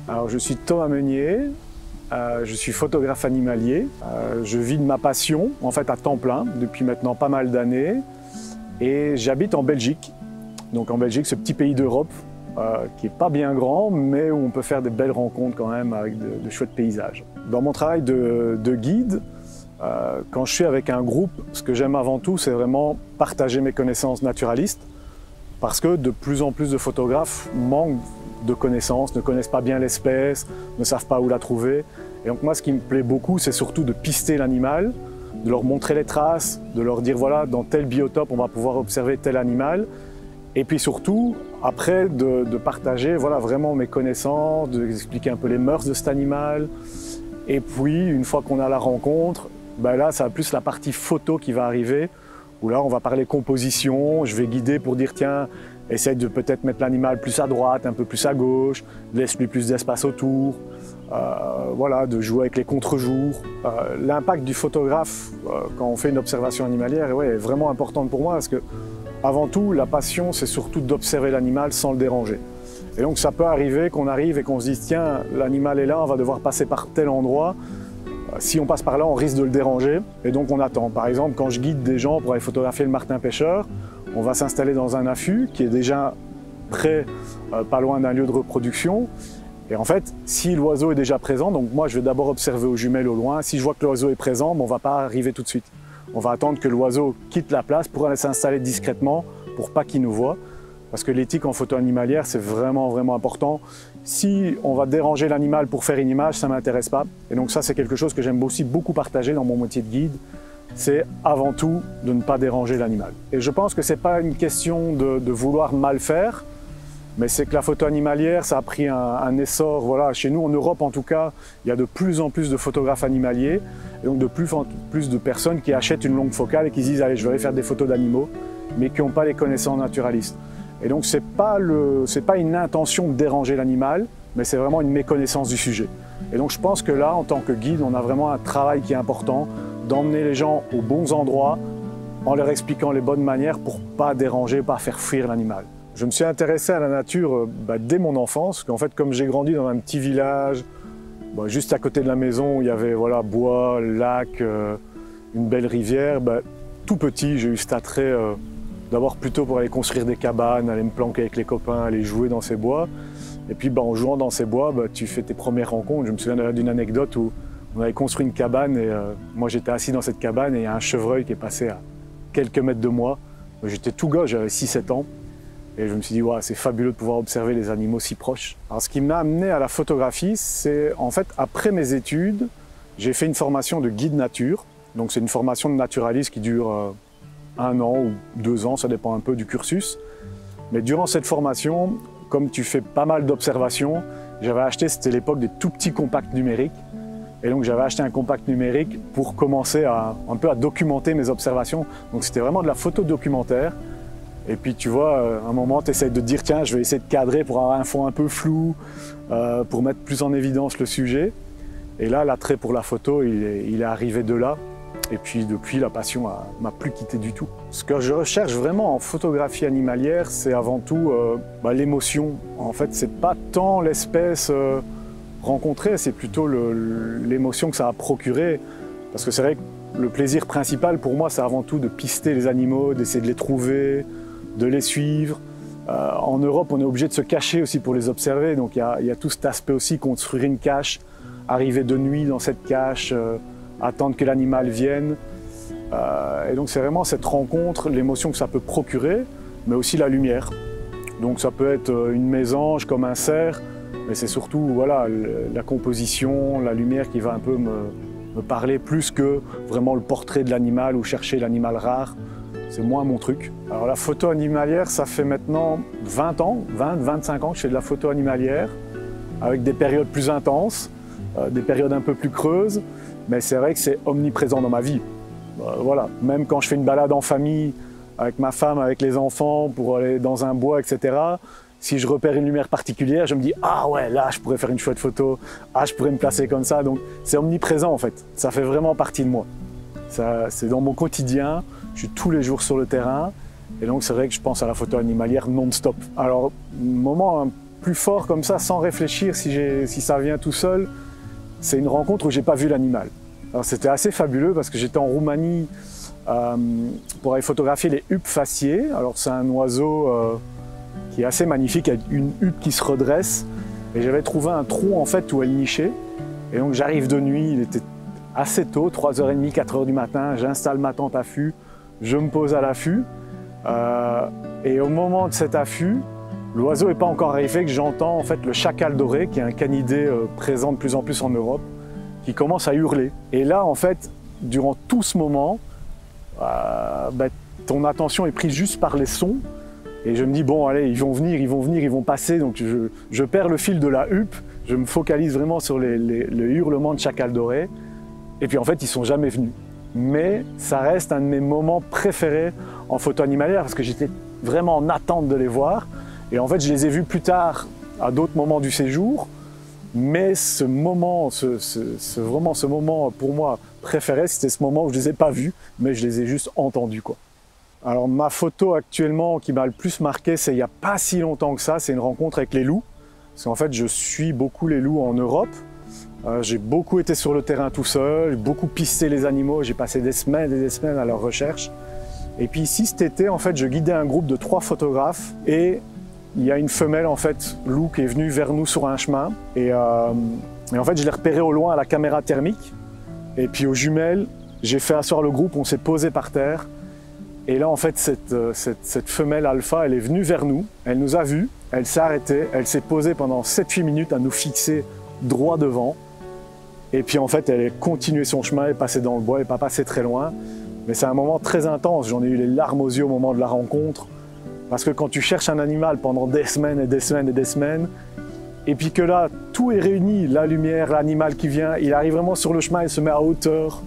Alors, je suis Thomas Meunier, je suis photographe animalier. Je vis de ma passion, en fait à temps plein, depuis maintenant pas mal d'années. Et j'habite en Belgique. Donc en Belgique, ce petit pays d'Europe, qui n'est pas bien grand, mais où on peut faire des belles rencontres quand même avec de chouettes paysages. Dans mon travail de guide, quand je suis avec un groupe, ce que j'aime avant tout, c'est vraiment partager mes connaissances naturalistes, parce que de plus en plus de photographes manquent de connaissances, ne connaissent pas bien l'espèce, ne savent pas où la trouver. Et donc moi, ce qui me plaît beaucoup, c'est surtout de pister l'animal, de leur montrer les traces, de leur dire voilà, dans tel biotope, on va pouvoir observer tel animal. Et puis surtout, après, de partager voilà, vraiment mes connaissances, d'expliquer un peu les mœurs de cet animal. Et puis, une fois qu'on a la rencontre, ben là, ça a plus la partie photo qui va arriver, où là, on va parler composition, je vais guider pour dire tiens, essaye de peut-être mettre l'animal plus à droite, un peu plus à gauche, laisse-lui plus d'espace autour, voilà, de jouer avec les contre-jours. L'impact du photographe quand on fait une observation animalière ouais, est vraiment importante pour moi parce que, avant tout, la passion, c'est surtout d'observer l'animal sans le déranger. Et donc ça peut arriver qu'on arrive et qu'on se dise tiens, l'animal est là, on va devoir passer par tel endroit. Si on passe par là, on risque de le déranger et donc on attend. Par exemple, quand je guide des gens pour aller photographier le martin pêcheur, on va s'installer dans un affût qui est déjà près, pas loin d'un lieu de reproduction. Et en fait, si l'oiseau est déjà présent, donc moi je vais d'abord observer aux jumelles au loin. Si je vois que l'oiseau est présent, on ne va pas arriver tout de suite. On va attendre que l'oiseau quitte la place pour aller s'installer discrètement pour pas qu'il nous voie. Parce que l'éthique en photo animalière, c'est vraiment important. Si on va déranger l'animal pour faire une image, ça ne m'intéresse pas. Et donc ça, c'est quelque chose que j'aime aussi beaucoup partager dans mon métier de guide. C'est avant tout de ne pas déranger l'animal. Et je pense que ce n'est pas une question de vouloir mal faire, mais c'est que la photo animalière, ça a pris un essor. Voilà, chez nous, en Europe en tout cas, il y a de plus en plus de photographes animaliers, et donc de plus en plus de personnes qui achètent une longue focale et qui se disent « Allez, je vais aller faire des photos d'animaux », mais qui n'ont pas les connaissances naturalistes. Et donc, ce n'est pas une intention de déranger l'animal, mais c'est vraiment une méconnaissance du sujet. Et donc, je pense que là, en tant que guide, on a vraiment un travail qui est important, d'emmener les gens aux bons endroits en leur expliquant les bonnes manières pour ne pas déranger, pas faire fuir l'animal. Je me suis intéressé à la nature dès mon enfance, qu'en fait, comme j'ai grandi dans un petit village, juste à côté de la maison, où il y avait voilà, bois, lac, une belle rivière, tout petit, j'ai eu cet attrait d'abord plutôt pour aller construire des cabanes, aller me planquer avec les copains, aller jouer dans ces bois. Et puis en jouant dans ces bois, tu fais tes premières rencontres. Je me souviens d'une anecdote où on avait construit une cabane et moi j'étais assis dans cette cabane et il y a un chevreuil qui est passé à quelques mètres de moi. J'étais tout gosse, j'avais 6-7 ans. Et je me suis dit, ouais, c'est fabuleux de pouvoir observer les animaux si proches. Alors ce qui m'a amené à la photographie, c'est en fait, après mes études, j'ai fait une formation de guide nature. Donc c'est une formation de naturaliste qui dure 1 an ou 2 ans, ça dépend un peu du cursus. Mais durant cette formation, comme tu fais pas mal d'observations, j'avais acheté, c'était l'époque des tout petits compacts numériques. Et donc j'avais acheté un compact numérique pour commencer un peu à documenter mes observations. Donc c'était vraiment de la photo documentaire. Et puis tu vois, à un moment, tu essaies de te dire tiens, je vais essayer de cadrer pour avoir un fond un peu flou, pour mettre plus en évidence le sujet. Et là, l'attrait pour la photo, il est arrivé de là. Et puis depuis, la passion m'a plus quitté du tout. Ce que je recherche vraiment en photographie animalière, c'est avant tout l'émotion. En fait, c'est pas tant l'espèce rencontrée, c'est plutôt l'émotion que ça a procuré. Parce que c'est vrai que le plaisir principal pour moi, c'est avant tout de pister les animaux, d'essayer de les trouver, de les suivre. En Europe, on est obligé de se cacher aussi pour les observer. Donc il y a tout cet aspect aussi, construire une cache, arriver de nuit dans cette cache, attendre que l'animal vienne. Et donc c'est vraiment cette rencontre, l'émotion que ça peut procurer, mais aussi la lumière. Donc ça peut être une mésange comme un cerf, mais c'est surtout voilà, la composition, la lumière qui va un peu me parler plus que vraiment le portrait de l'animal ou chercher l'animal rare. C'est moins mon truc. Alors la photo animalière, ça fait maintenant 20 ans, 20-25 ans que je fais de la photo animalière, avec des périodes plus intenses, des périodes un peu plus creuses, mais c'est vrai que c'est omniprésent dans ma vie. Voilà. Même quand je fais une balade en famille, avec ma femme, avec les enfants, pour aller dans un bois, etc., si je repère une lumière particulière, je me dis « Ah ouais, là, je pourrais faire une chouette photo. Ah, je pourrais me placer comme ça. » Donc, c'est omniprésent, en fait. Ça fait vraiment partie de moi. C'est dans mon quotidien. Je suis tous les jours sur le terrain. Et donc, c'est vrai que je pense à la photo animalière non-stop. Alors, moment un plus fort comme ça, sans réfléchir si ça vient tout seul, c'est une rencontre où j'ai pas vu l'animal. Alors c'était assez fabuleux parce que j'étais en Roumanie pour aller photographier les huppes faciées. Alors c'est un oiseau qui est assez magnifique, avec une huppe qui se redresse. Et j'avais trouvé un trou en fait où elle nichait. Et donc j'arrive de nuit, il était assez tôt, 3h30, 4h du matin, j'installe ma tente affût, je me pose à l'affût. Et au moment de cet affût, l'oiseau n'est pas encore arrivé, que j'entends en fait le chacal doré, qui est un canidé présent de plus en plus en Europe, qui commence à hurler. Et là, en fait, durant tout ce moment, ton attention est prise juste par les sons. Et je me dis, bon, allez, ils vont venir, ils vont passer. Donc je perds le fil de la huppe, je me focalise vraiment sur le hurlement de chacal doré. Et puis en fait, ils ne sont jamais venus. Mais ça reste un de mes moments préférés en photo animalière parce que j'étais vraiment en attente de les voir. Et en fait, je les ai vus plus tard à d'autres moments du séjour. Mais ce moment, vraiment ce moment pour moi préféré, c'était ce moment où je ne les ai pas vus, mais je les ai juste entendus, quoi. Alors ma photo actuellement qui m'a le plus marqué, c'est il n'y a pas si longtemps que ça, c'est une rencontre avec les loups. Parce qu'en fait, je suis beaucoup les loups en Europe. J'ai beaucoup été sur le terrain tout seul, j'ai beaucoup pisté les animaux, j'ai passé des semaines et des semaines à leur recherche. Et puis ici, cet été, en fait, je guidais un groupe de 3 photographes et il y a une femelle, en fait, loup, qui est venue vers nous sur un chemin. Et en fait, je l'ai repérée au loin à la caméra thermique. Et puis aux jumelles, j'ai fait asseoir le groupe, on s'est posé par terre. Et là, en fait, cette femelle alpha, elle est venue vers nous, elle nous a vus, elle s'est arrêtée, elle s'est posée pendant 7-8 minutes à nous fixer droit devant. Et puis en fait, elle a continué son chemin, elle est passée dans le bois, elle n'est pas passée très loin. Mais c'est un moment très intense, j'en ai eu les larmes aux yeux au moment de la rencontre. Parce que quand tu cherches un animal pendant des semaines et des semaines et des semaines, et puis que là, tout est réuni, la lumière, l'animal qui vient, il arrive vraiment sur le chemin, il se met à hauteur,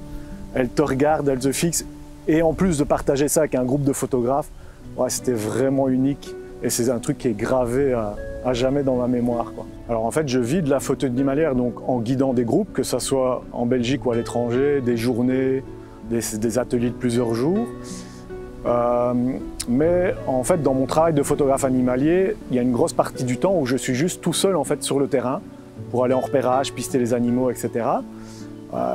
elle te regarde, elle te fixe. Et en plus de partager ça avec un groupe de photographes, ouais, c'était vraiment unique. Et c'est un truc qui est gravé à jamais dans ma mémoire, quoi. Alors en fait, je vis de la photo animalière donc en guidant des groupes, que ce soit en Belgique ou à l'étranger, des journées, des ateliers de plusieurs jours. Mais en fait, dans mon travail de photographe animalier, il y a une grosse partie du temps où je suis juste tout seul en fait sur le terrain pour aller en repérage, pister les animaux, etc.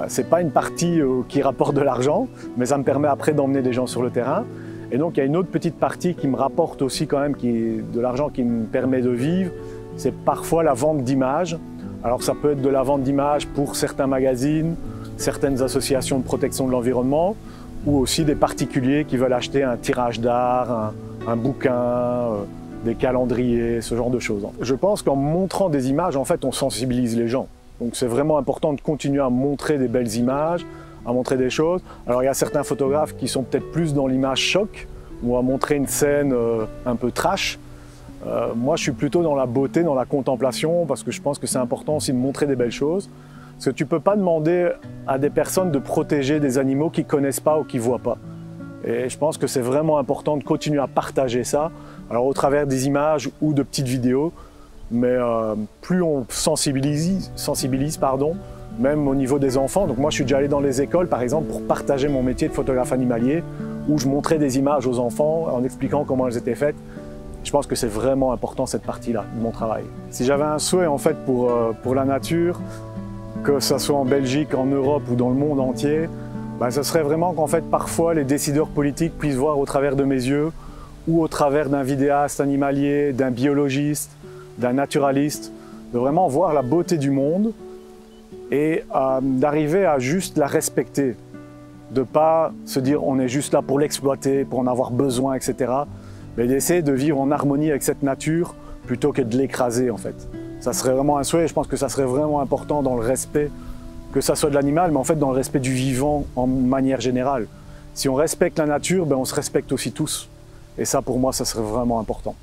C'est pas une partie qui rapporte de l'argent, mais ça me permet après d'emmener des gens sur le terrain. Et donc il y a une autre petite partie qui me rapporte aussi quand même de l'argent qui me permet de vivre, c'est parfois la vente d'images. Alors ça peut être de la vente d'images pour certains magazines, certaines associations de protection de l'environnement, ou aussi des particuliers qui veulent acheter un tirage d'art, un bouquin, des calendriers, ce genre de choses. Je pense qu'en montrant des images, en fait, on sensibilise les gens. Donc c'est vraiment important de continuer à montrer des belles images, à montrer des choses. Alors il y a certains photographes qui sont peut-être plus dans l'image choc, ou à montrer une scène un peu trash. Moi je suis plutôt dans la beauté, dans la contemplation, parce que je pense que c'est important aussi de montrer des belles choses. Parce que tu ne peux pas demander à des personnes de protéger des animaux qu'ils ne connaissent pas ou qu'ils ne voient pas. Et je pense que c'est vraiment important de continuer à partager ça, alors au travers des images ou de petites vidéos, mais plus on sensibilise, même au niveau des enfants. Donc moi je suis déjà allé dans les écoles par exemple pour partager mon métier de photographe animalier, où je montrais des images aux enfants en expliquant comment elles étaient faites. Je pense que c'est vraiment important cette partie-là de mon travail. Si j'avais un souhait en fait pour la nature, que ce soit en Belgique, en Europe ou dans le monde entier, ce serait vraiment qu'en fait parfois les décideurs politiques puissent voir au travers de mes yeux ou au travers d'un vidéaste animalier, d'un biologiste, d'un naturaliste, de vraiment voir la beauté du monde et d'arriver à juste la respecter, de ne pas se dire on est juste là pour l'exploiter, pour en avoir besoin, etc. Mais d'essayer de vivre en harmonie avec cette nature plutôt que de l'écraser en fait. Ça serait vraiment un souhait et je pense que ça serait vraiment important dans le respect, que ça soit de l'animal, mais en fait dans le respect du vivant en manière générale. Si on respecte la nature, on se respecte aussi tous. Et ça pour moi, ça serait vraiment important.